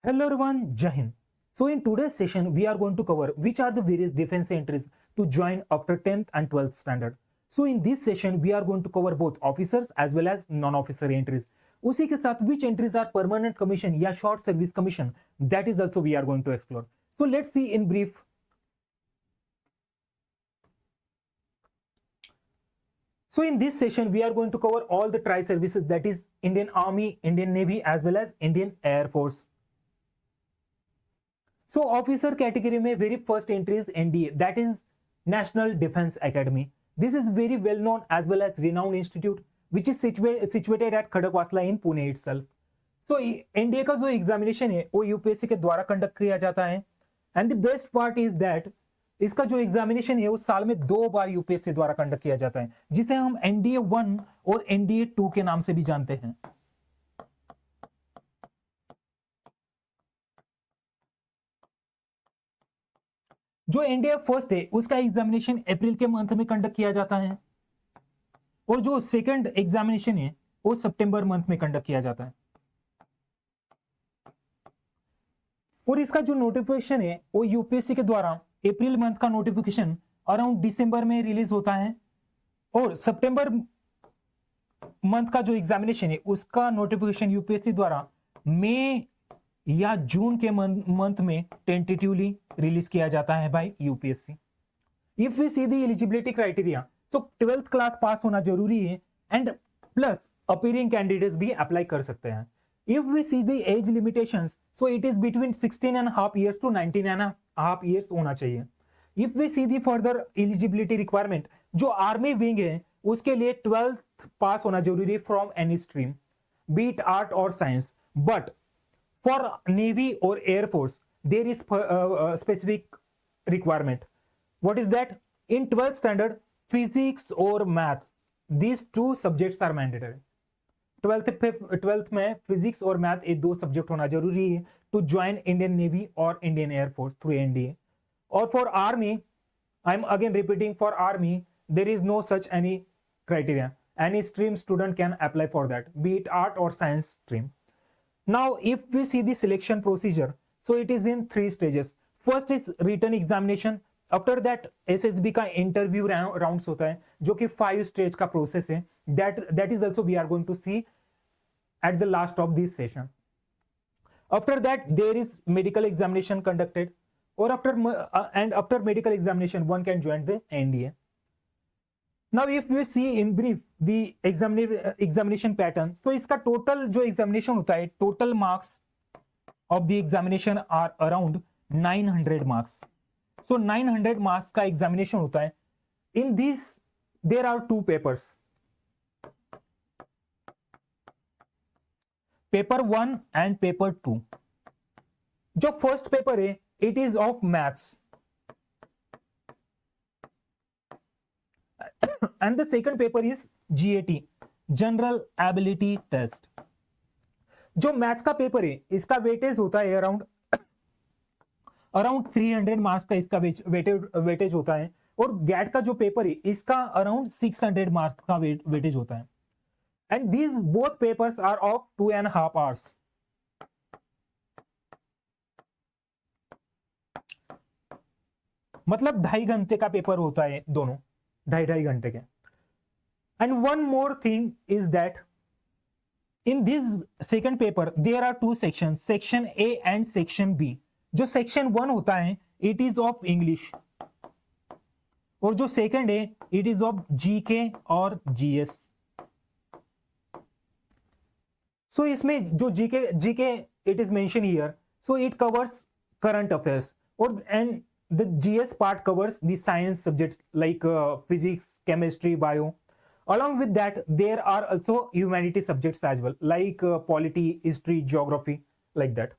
Hello everyone, Jai Hind. So in today's session, we are going to cover which are the various defense entries to join after 10th and 12th standard. So in this session, we are going to cover both officers as well as non-officer entries. उसी के साथ which entries are permanent commission या short service commission, that is also we are going to explore. So let's see in brief. So in this session, we are going to cover all the tri-services, that is Indian Army, Indian Navy as well as Indian Air Force. So officer category में very first entry is NDA, that is National Defence Academy. This is very well known as well as renowned institute which is situated at Khadakwasla in Pune itself. So NDA का जो examination है वो UPSC के द्वारा conduct किया जाता है. And the best part is that इसका जो एग्जामिनेशन है वो साल में 2 बार यूपीएससी द्वारा कंडक्ट किया जाता है, जिसे हम एनडीए 1 और एनडीए 2 के नाम से भी जानते हैं. जो एनडीए फर्स्ट है उसका एग्जामिनेशन अप्रैल के मंथ में कंडक्ट किया जाता है और जो सेकंड एग्जामिनेशन है वो सितंबर मंथ में कंडक्ट किया जाता है. और इसका जो नोटिफिकेशन है वो यूपीएससी के द्वारा अप्रैल मंथ का नोटिफिकेशन अराउंड दिसंबर में रिलीज होता है और सितंबर मंथ का जो एग्जामिनेशन है उसका नोटिफिकेशन यूपीएससी द्वारा मई या जून के मंथ में टेंटेटिवली रिलीज किया जाता है by UPSC. If we see the eligibility criteria, तो 12th क्लास पास होना जरूरी है एंड प्लस अपीयरिंग कैंडिडेट्स भी अप्लाई कर सकते हैं. If we see the age limitations, so it is between 16.5 years to 19.5 years होना चाहिए. If we see the further eligibility requirement, जो आर्मी विंग है उसके लिए 12th पास होना जरूरी है from any stream, be it art और science. But for Navy or Air Force, there is a specific requirement. What is that? In 12th standard, physics or maths, these two subjects are mandatory. 12th में physics और math ये 2 subject होना जरूरी है to join Indian Navy और Indian Air Force through NDA. और for Army, I'm again repeating, for Army, there is no such any criteria. Any stream student can apply for that, be it art or science stream. Now, if we see the selection procedure, so it is in 3 stages. First is written examination. After that, SSB का interview rounds होता है, जो कि 5 stage का process है. That is also we are going to see at the last of this session. After that, there is medical examination conducted, or after medical examination, one can join the NDA. Now, if we see in brief the examination pattern, so इसका total जो examination होता है, total marks of the examination are around 900 marks. So 900 marks का examination होता है. In this there are 2 papers. Paper 1 and paper 2. जो first paper है, it is of maths. And the second paper is GAT, General Ability Test. जो maths का paper है इसका weightage होता है अराउंड 300 मार्क्स का इसका वेटेज होता है, और गैट का जो पेपर है इसका अराउंड 600 मार्क्स का वेटेज होता है. And these both papers are of 2.5 hours. मतलब 2.5 घंटे का पेपर होता है दोनों, 2.5 घंटे के. And one more thing is that in this second paper there are 2 sections, section A and section B. जो section 1 होता है it is of English, और जो second है it is of GK और GS. So इसमें जो GK it is mentioned here, so it covers current affairs, और and the GS part covers the science subjects like physics, chemistry, bio. Along with that, there are also humanity subjects as well, like polity, history, geography, like that.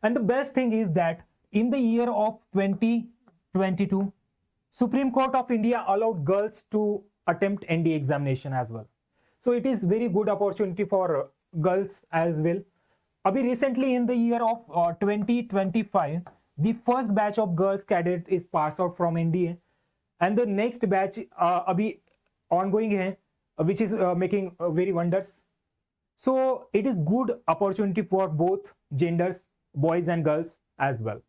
And the best thing is that in the year of 2022, Supreme Court of India allowed girls to attempt ND examination as well. So it is very good opportunity for girls as well. Abhi recently in the year of 2025, the first batch of girls cadet is passed out from NDA, and the next batch abhi ongoing है, which is making very wonders. So it is good opportunity for both genders, boys and girls as well.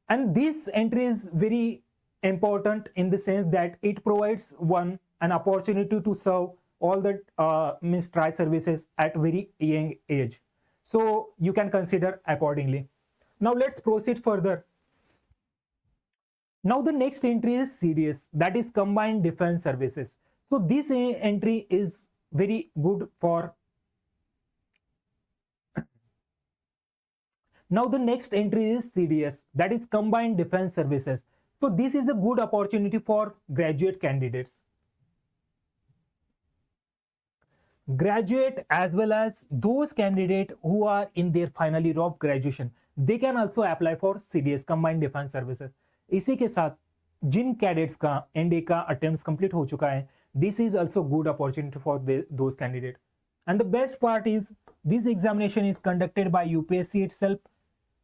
And this entry is very important in the sense that it provides one an opportunity to serve all the means try services at very young age. So you can consider accordingly. Now let's proceed further. Now the next entry is CDS, that is Combined Defense Services. So this entry is very good for. Now the next entry is CDS, that is Combined Defense Services. So this is a good opportunity for graduate candidates. Graduate as well as those candidates who are in their final year of graduation, they can also apply for CDS, Combined Defense Services. इसी के साथ जिन cadets का NDA का attempt complete हो चुका है, this is also good opportunity for those candidate. And the best part is this examination is conducted by UPSC itself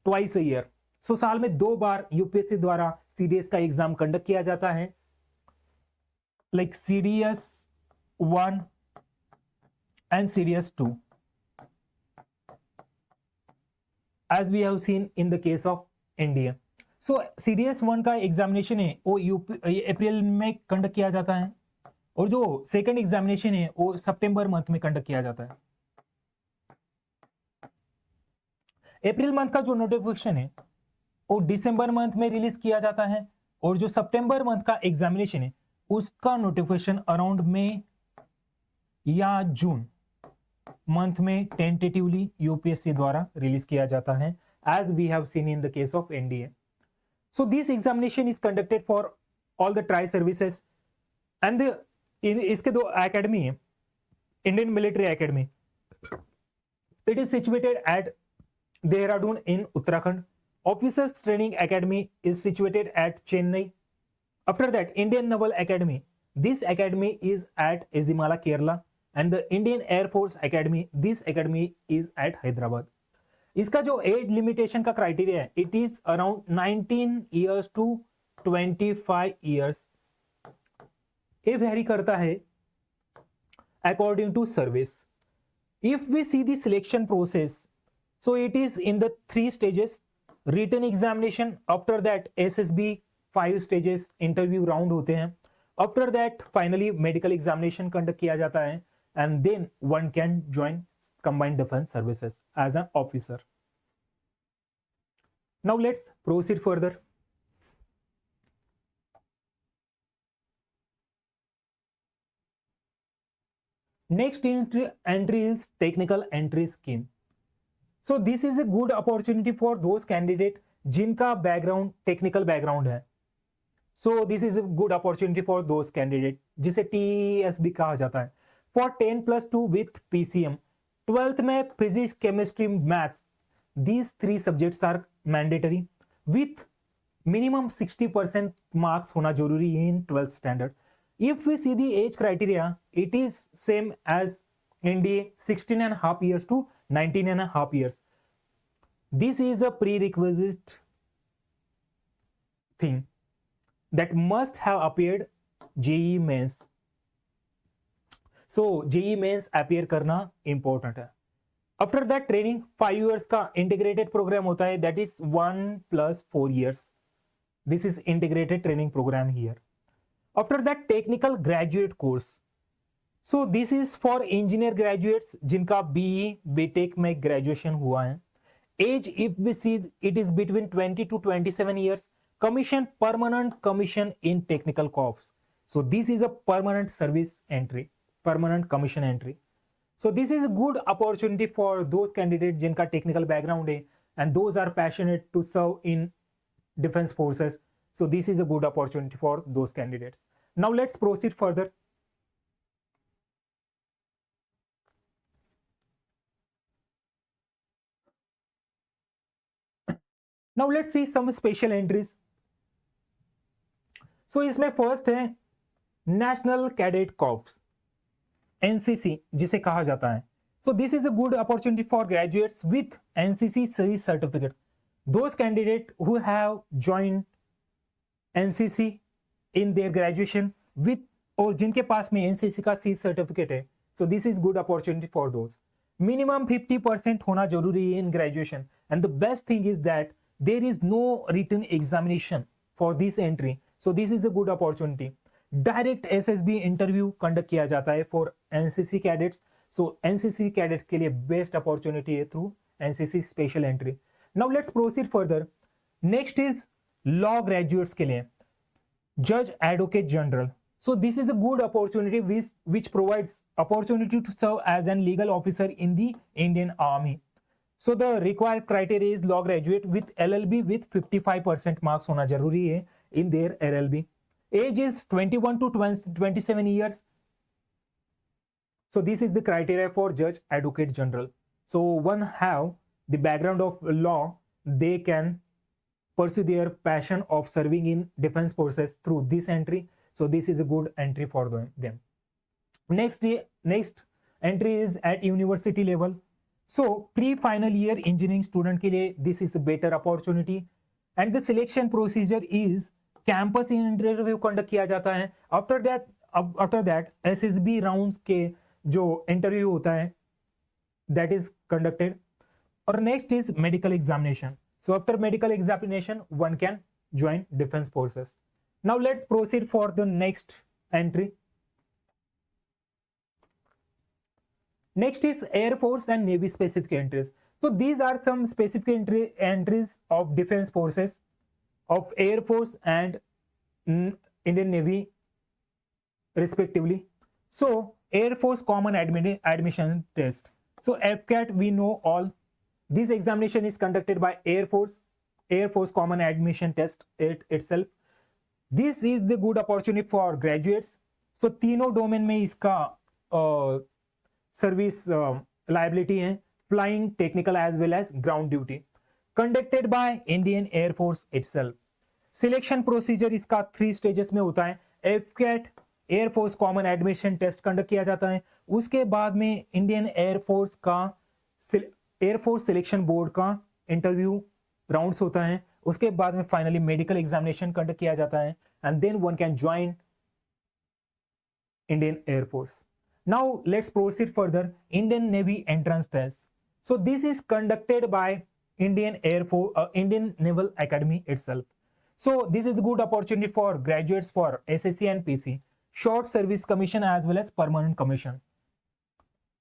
twice a year. So साल में 2 बार यूपीएससी द्वारा सीडीएस का एग्जाम कंडक्ट किया जाता है, like CDS 1 and CDS 2, as we have seen in the case of India. So CDS 1 का examination है वो अप्रैल में कंडक्ट किया जाता है, और जो सेकंड एग्जामिनेशन है वो सितंबर मंथ में कंडक्ट किया जाता है. अप्रैल मंथ का जो नोटिफिकेशन है वो दिसंबर मंथ में रिलीज किया जाता है, और जो सितंबर मंथ का एग्जामिनेशन है उसका नोटिफिकेशन अराउंड मई या जून मंथ में टेंटेटिवली यूपीएससी द्वारा रिलीज किया जाता है, as we have seen in the case of NDA. So this examination is conducted for all the tri services, and इसके 2 academy है. Indian Military Academy, it is situated at Dehradun in Uttarakhand. Officers Training Academy is situated at Chennai. After that, Indian Naval Academy, this academy is at Ezimala, Kerala, and the Indian Air Force Academy, this academy is at Hyderabad. इसका जो age limitation का criteria है, it is around 19 years to 25 years. ये vary करता है according to service. If we see the selection process, so it is in the 3 stages. Written examination, after that SSB 5 stages interview round होते हैं. After that finally medical examination conduct किया जाता है, and then one can join combined defense services as an officer. Now let's proceed further. Next entry is technical entry scheme. So this is a good opportunity for those candidate जिनका background technical background है. So this is a good opportunity for those candidate जिसे TES भी कहा जाता है. For 10+2 with PCM, 12th में physics, chemistry, maths, these 3 subjects are mandatory with minimum 60% marks होना जरूरी है in 12th standard. If we see the age criteria, it is same as NDA, 16.5 years to 19.5 years. This is a prerequisite thing that must have appeared JEE mains. So JEE mains appear करना important है. After that training 5 years का integrated program होता है, that is 1+4 years. This is integrated training program here. After that technical graduate course, so this is for engineer graduates जिनका BE BTech में graduation हुआ है. As if we see it is between 20 to 27 years. Commission, permanent commission in technical corps. So this is a permanent service entry, permanent commission entry. So this is a good opportunity for those candidates जिनका technical background है and those are passionate to serve in defense forces. So this is a good opportunity for those candidates. Now let's proceed further. Now let's see some special entries. So इसमें first है National Cadet Corps, NCC जिसे कहा जाता है. सो this is a good opportunity for graduates with NCC service certificate. Those candidate who have joined NCC in their graduation with, और जिनके पास में NCC का सी सर्टिफिकेट है, So this is good opportunity for those. Minimum 50% होना जरूरी है in graduation, and the best thing is that there is no written examination for this entry. So this is a good opportunity. Direct SSB interview conduct किया जाता है for NCC cadets. So NCC cadet के लिए best opportunity है through NCC special entry. Now let's proceed further. Next is law graduates के लिए Judge Advocate General. So this is a good opportunity which provides opportunity to serve as an legal officer in the Indian Army. So the required criteria is law graduate with LLB with 55% marks होना जरूरी है in their LLB. Age is 21 to 27 years. So this is the criteria for Judge Advocate General. So one have the background of law, they can pursue their passion of serving in defense forces through this entry. So this is a good entry for them. Next entry is at university level. So pre-final year engineering student के लिए this is a better opportunity, and the selection procedure is campus interview conduct किया जाता है. After that SSB rounds के जो interview होता है that is conducted. और next is medical examination. So after medical examination one can join defense forces. Now let's proceed for the next entry. Next is Air Force and Navy specific entries. So these are some specific entries of defense forces of Air Force and Indian Navy respectively. So Air Force Common Admission Test. So FCAT we know all. This examination is conducted by Air Force Common Admission Test itself. This is the good opportunity for graduates. So तीनों domain में इसका service liability है, flying, technical as well as ground duty, conducted by Indian Air Force itself. Selection procedure इसका 3 stages में होता है. AFCAT Air Force common admission test conduct किया जाता है, उसके बाद में Indian Air Force selection board का इंटरव्यू राउंड्स होता है, उसके बाद में फाइनली मेडिकल एग्जामिनेशन कंडक्ट किया जाता है, and then one can join Indian Air Force. Now let's proceed further. Indian Navy entrance test. So this is conducted by Indian Naval Academy itself. So this is good opportunity for graduates for SSC and PC, short service commission as well as permanent commission.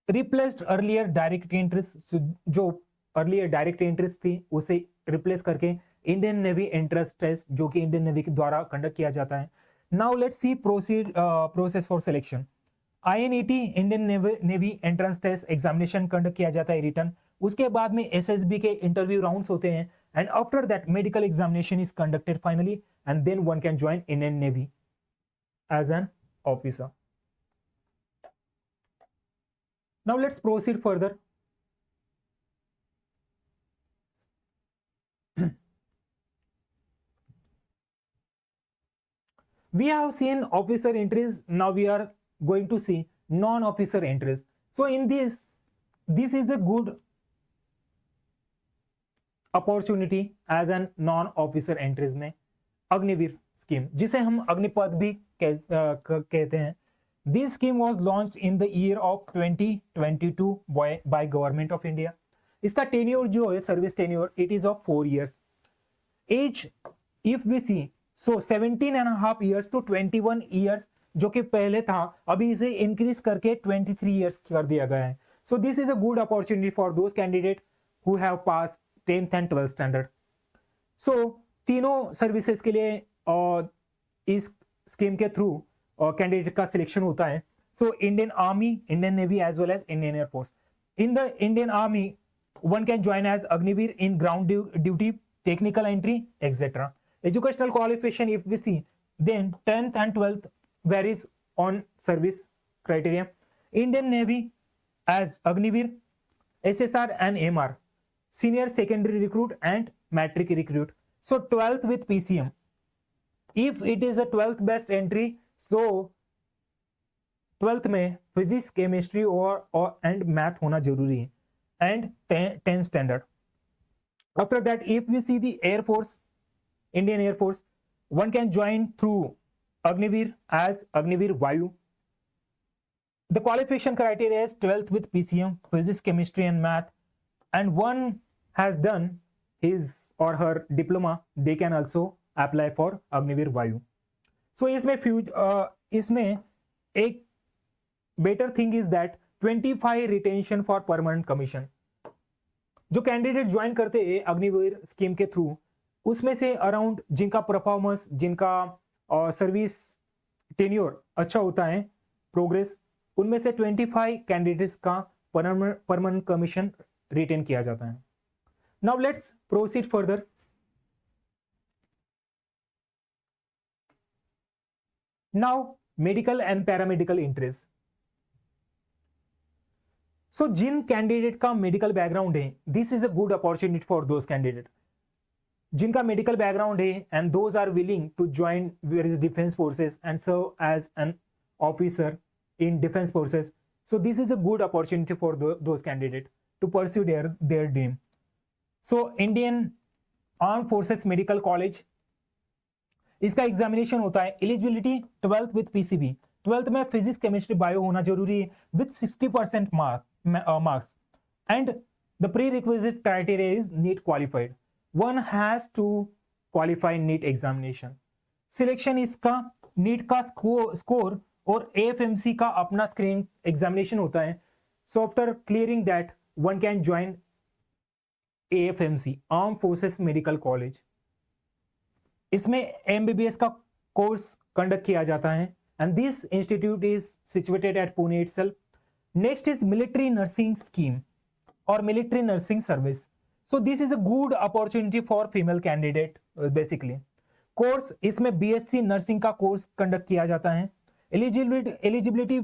Replaced earlier direct entries, जो earlier direct entries थी उसे replace करके Indian Navy entrance test जो कि Indian navy के द्वारा conduct किया जाता है. Now let's see process for selection. INET Indian Navy entrance test examination conduct किया जाता है रिटर्न, उसके बाद में एसएसबी के इंटरव्यू राउंड्स होते हैं, and after that medical examination is conducted finally, and then one can join Indian Navy as an officer. Now let's proceed further. We have seen officer entries. Now we are going to see non-officer entries. So in this is a good opportunity as an non-officer entries में Agniveer scheme, जिसे हम अग्निपथ भी कहते हैं. This scheme was launched in the year of 2022 by Government of India. इसका tenure जो है, service tenure, it is of 4 years. Age if we see, so 17.5 years to 21 years जो कि पहले था, अभी इसे इंक्रीज करके 23 years कर दिया गया है. So this is a good opportunity for those candidates who have passed 10th and 12th standard. So तीनों सर्विसेज के लिए इस स्कीम के थ्रू कैंडिडेट का सिलेक्शन होता है. So Indian Army, Indian Navy as well as Indian Air Force. In the Indian Army, one can join as Agniveer in ground duty, technical entry, etc. Educational qualification, if we see, then 10th and 12th varies on service criteria. Indian Navy as Agniveer, SSR and MR, senior secondary recruit and matric recruit. So 12th with PCM. If it is a 12th best entry, so 12th में physics, chemistry और and math होना जरूरी है, and 10th standard. After that if we see the Air Force, Indian Air Force, one can join through Agniveer as Agniveer Vayu. The qualification criteria is 12th with PCM, physics, chemistry, and math, and one has done his or her diploma, they can also apply for Agniveer वायु. So इसमें एक better thing is that 25 retention for permanent commission. जो candidate join करते हैं Agniveer scheme के through, उसमें से around जिनका परफॉर्मेंस, जिनका सर्विस टेन्योर अच्छा होता है, प्रोग्रेस, उनमें से 25 कैंडिडेट्स का परमानेंट कमीशन रिटेन किया जाता है. Now let's proceed further. Now medical and paramedical entrance. So जिन कैंडिडेट का मेडिकल बैकग्राउंड है, this is a good opportunity for those candidate जिनका मेडिकल बैकग्राउंड है, and those are willing to join various defence forces and serve as an officer in defense forces. So this is a good opportunity for those candidates to pursue their dream. So Indian Armed Forces Medical College, इसका examination होता है. Eligibility 12th with PCB. 12th में physics, chemistry, bio होना जरूरी है with 60% marks, and the prerequisite criteria is NEET qualified. One has to qualify NEET examination. Selection इसका NEET का score और एएफएमसी का अपना स्क्रीन एग्जामिनेशन होता है. So after clearing that one can join AFMC, arm forces medical college. इसमें MBBS का course conduct किया जाता है, and this institute is situated at Pune itself. Next is military nursing scheme और military nursing service. So this is a good opportunity for female candidate. Basically course इसमें BSc nursing का course conduct किया जाता है. Eligibility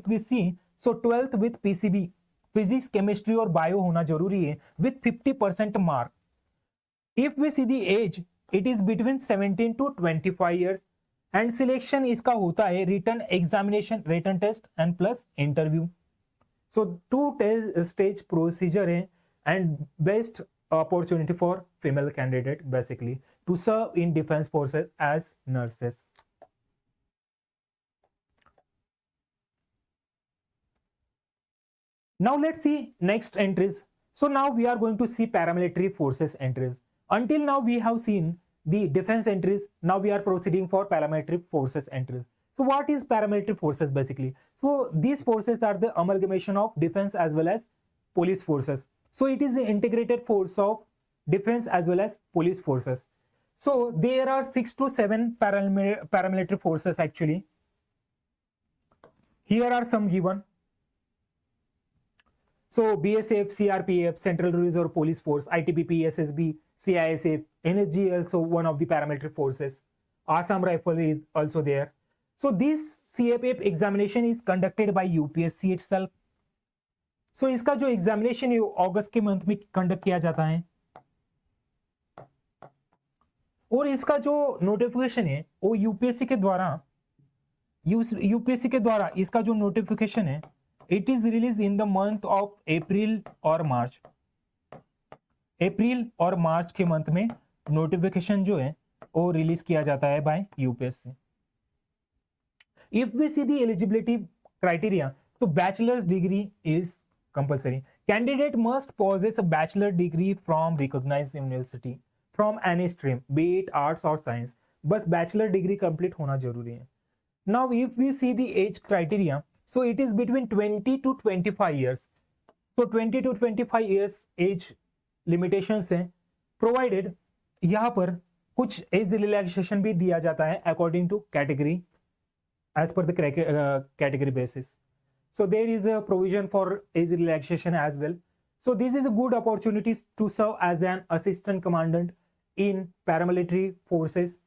we see, so 12th with PCB, physics, chemistry और bio होना जरूरी है with 50% mark. If we see the age, it is between 17 to 25 years, and selection इसका होता है written examination, written test and plus interview. So 2 stage procedure है, and best opportunity for female candidate basically to serve in defense forces as nurses. Now let's see next entries. So now we are going to see paramilitary forces entries. Until now we have seen the defense entries. Now we are proceeding for paramilitary forces entries. So what is paramilitary forces basically? So these forces are the amalgamation of defense as well as police forces. So it is the integrated force of defense as well as police forces. So there are 6 to 7 paramilitary forces actually. Here are some given. So BSF, CRPF, Central Reserve Police Force, ITBP, SSB, CISF, NSG also one of the paramilitary forces. Assam Rifle is also there. So this CFF examination is conducted by UPSC itself. So इसका जो examination है अगस्त के month में conduct किया जाता है, और इसका जो नोटिफिकेशन है वो यूपीएससी के द्वारा इसका जो नोटिफिकेशन है, it is released in the month of April or March. अप्रैल और मार्च के मंथ में नोटिफिकेशन जो है वो रिलीज किया जाता है by UPSC. If we see the eligibility criteria, so bachelor's degree is compulsory. Candidate must possess a bachelor degree from recognized university from any stream, be it arts or science. बस bachelor degree complete होना जरूरी है. Now if we see the age criteria, so it is between 20 to 25 years. So 20 to 25 years age limitations हैं, provided यहाँ पर कुछ age relaxation भी दिया जाता है according to category as per the category basis. So there is a provision for age relaxation as well. So this is a good opportunity to serve as an assistant commandant in paramilitary forces,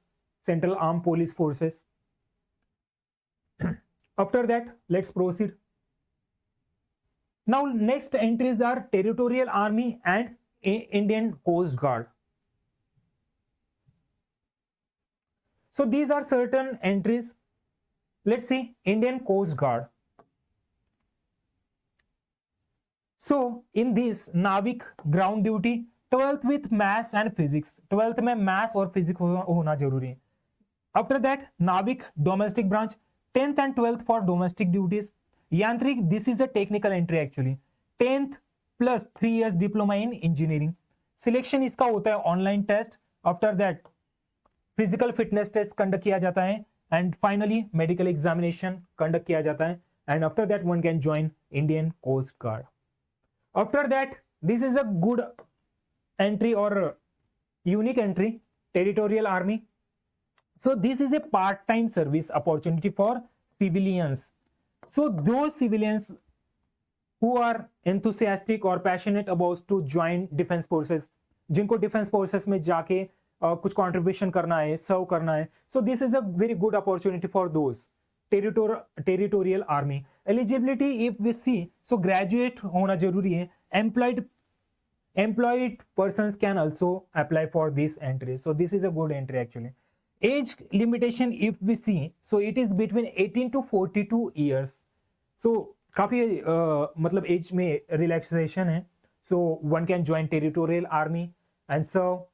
Central Armed Police Forces. After that, let's proceed. Now next entries are Territorial Army and Indian Coast Guard. So these are certain entries. Let's see Indian Coast Guard. So in this नाविक ground duty 12th with maths and physics. 12th में maths और physics होना जरूरी है. After दैट नाविक domestic branch 10th and 12th for domestic duties. यांत्रिक, this is a technical entry actually. 10th plus 3 years diploma in engineering. Selection इसका होता है online test, after that physical fitness test conduct किया जाता है, and finally medical examination conduct किया जाता है, and after that one can join Indian Coast Guard. After that this is a good entry और unique entry, territorial army. So this is a part-time service opportunity for civilians. So those civilians who are enthusiastic or passionate about to join defense forces, जिनको defense forces में जाके कुछ contribution करना है, serve करना है, so this is a very good opportunity for those territorial army. Eligibility if we see, so graduate होना जरूरी है, employed persons can also apply for this entry. So this is a good entry actually. Age limitation if we see, so it is between 18 to 42 years. So काफी मतलब as में relaxation है. So one can join territorial army and serve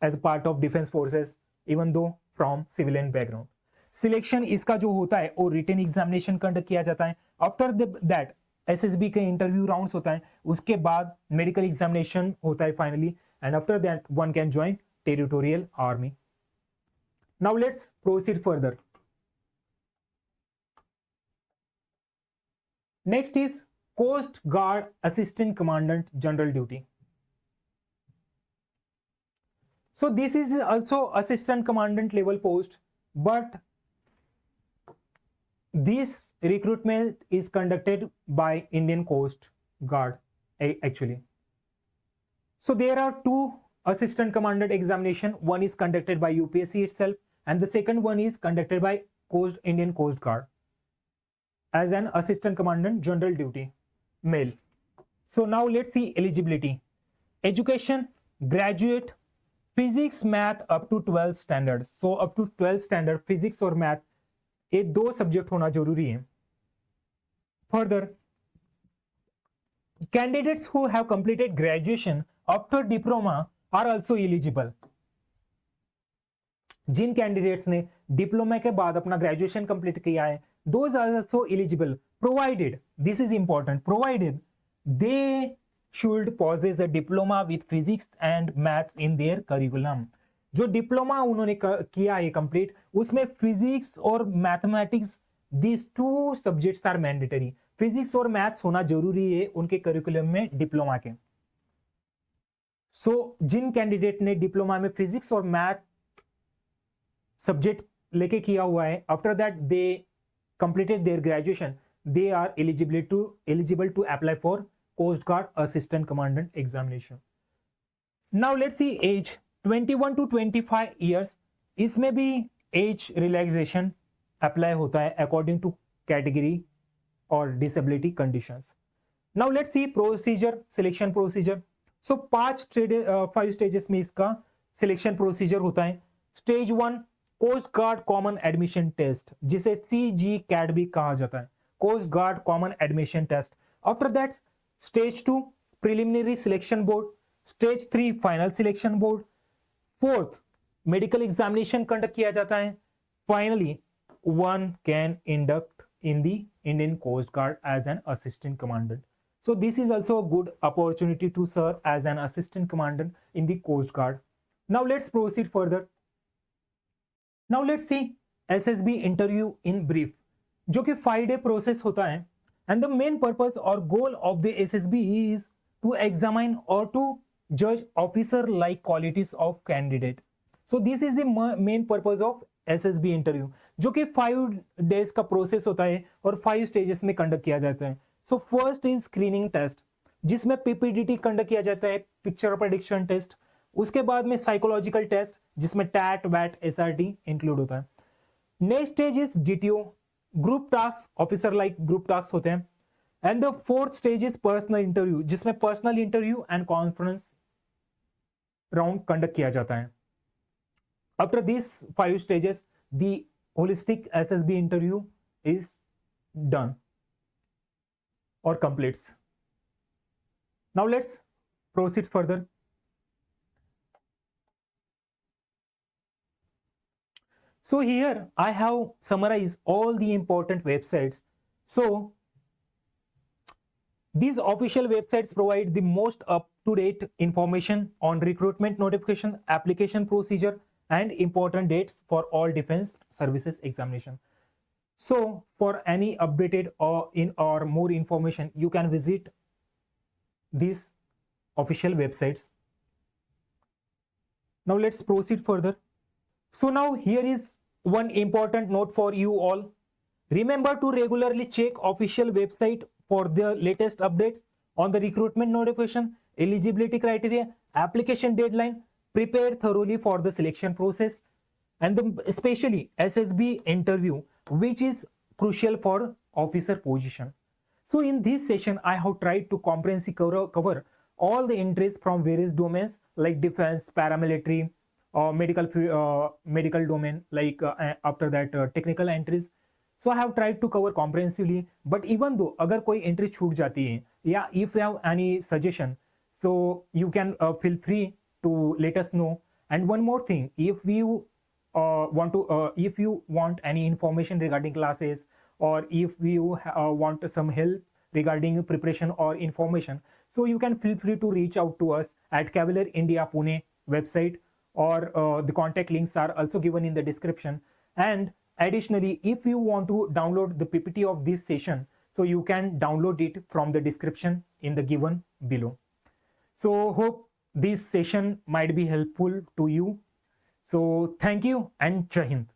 as part of defense forces even though from civilian background. Selection इसका जो होता है वो written examination conduct किया जाता है. आफ्टर दैट एसएसबी के इंटरव्यू राउंड्स होता है, उसके बाद मेडिकल एग्जामिनेशन होता है finally, and after that one can join territorial army. Now let's proceed further. Next is Coast Guard Assistant Commandant General Duty. So this is also Assistant Commandant level post, but this recruitment is conducted by Indian Coast Guard actually. So there are two Assistant Commandant examination. One is conducted by UPSC itself, and the second one is conducted by Indian Coast Guard as an Assistant Commandant General Duty, male. So now let's see eligibility. Education, graduate, physics, math up to 12th standard. So up to 12th standard physics और math ये दो subject होना जरूरी है. Further, candidates who have completed graduation after diploma are also eligible. जिन candidates ने diploma के बाद अपना ग्रेजुएशन कंप्लीट किया है, those are also eligible, provided, this is important, provided they should possess a diploma with physics and maths in their curriculum. जो diploma उन्होंने किया है कंप्लीट, उसमें फिजिक्स और mathematics, this two subjects are mandatory. Physics और maths होना जरूरी है उनके करिकुलम में डिप्लोमा के. सो जिन कैंडिडेट ने डिप्लोमा में फिजिक्स और मैथ सब्जेक्ट लेके किया हुआ है, after that they completed their graduation, they are eligible to apply for coast guard assistant commandant examination. Now let's see age 21 to 25 years. इसमें भी एज रिलैक्सेशन अप्लाई होता है अकॉर्डिंग टू कैटेगरी और disability conditions. Now let's see procedure, selection procedure. So 5 stages में इसका selection procedure होता है. Stage 1 coast guard common admission test, जिसे CG कैट भी कहा जाता है, coast guard common admission test. After that stage 2 preliminary selection board. Stage 3 final selection board. 4th medical examination conduct किया जाता है. Finally one can induct in the Indian Coast Guard as an assistant commandant. So this is also a good opportunity to serve as an assistant commandant in the Coast Guard. Now let's proceed further. Now let's see SSB interview in brief, जो कि 5-day process होता है, and the main purpose or goal of the SSB is to examine or to judge officer like qualities of candidate. So this is the main purpose of SSB interview, जो कि 5 days का process होता है और 5 stages में conduct किया जाता है. So first is screening test, जिसमें PPDT कंडक्ट किया जाता है, पिक्चर प्रेडिक्शन टेस्ट. उसके बाद में साइकोलॉजिकल टेस्ट, जिसमें टैट वैट SRT इंक्लूड होता है. Next stage is GTO, group task, officer like group task होते हैं. And the 4th stage is personal interview, जिसमें personal interview and conference round conduct किया जाता है. After these 5 stages, the holistic SSB interview is done or completes. Now let's proceed further. So here I have summarized all the important websites So these official websites provide the most up-to-date information on recruitment notification, application procedure, and important dates for all defense services examination. So for any updated or more information, you can visit these official websites. Now let's proceed further. So now here is one important note for you all. Remember to regularly check official website for the latest updates on the recruitment notification, eligibility criteria, application deadline. Prepare thoroughly for the selection process and especially SSB interview, which is crucial for officer position. So in this session, I have tried to comprehensively cover all the entries from various domains like defense, paramilitary, medical domain, like after that technical entries. So I have tried to cover comprehensively. But even though अगर कोई entry छूट जाती है या if you have any suggestion, so you can feel free to let us know. And one more thing, if you if you want any information regarding classes, or if you want some help regarding preparation or information, so you can feel free to reach out to us at Cavalier India Pune website, or the contact links are also given in the description. And additionally, if you want to download the PPT of this session, so you can download it from the description in the given below. So hope this session might be helpful to you. So thank you and Jai Hind.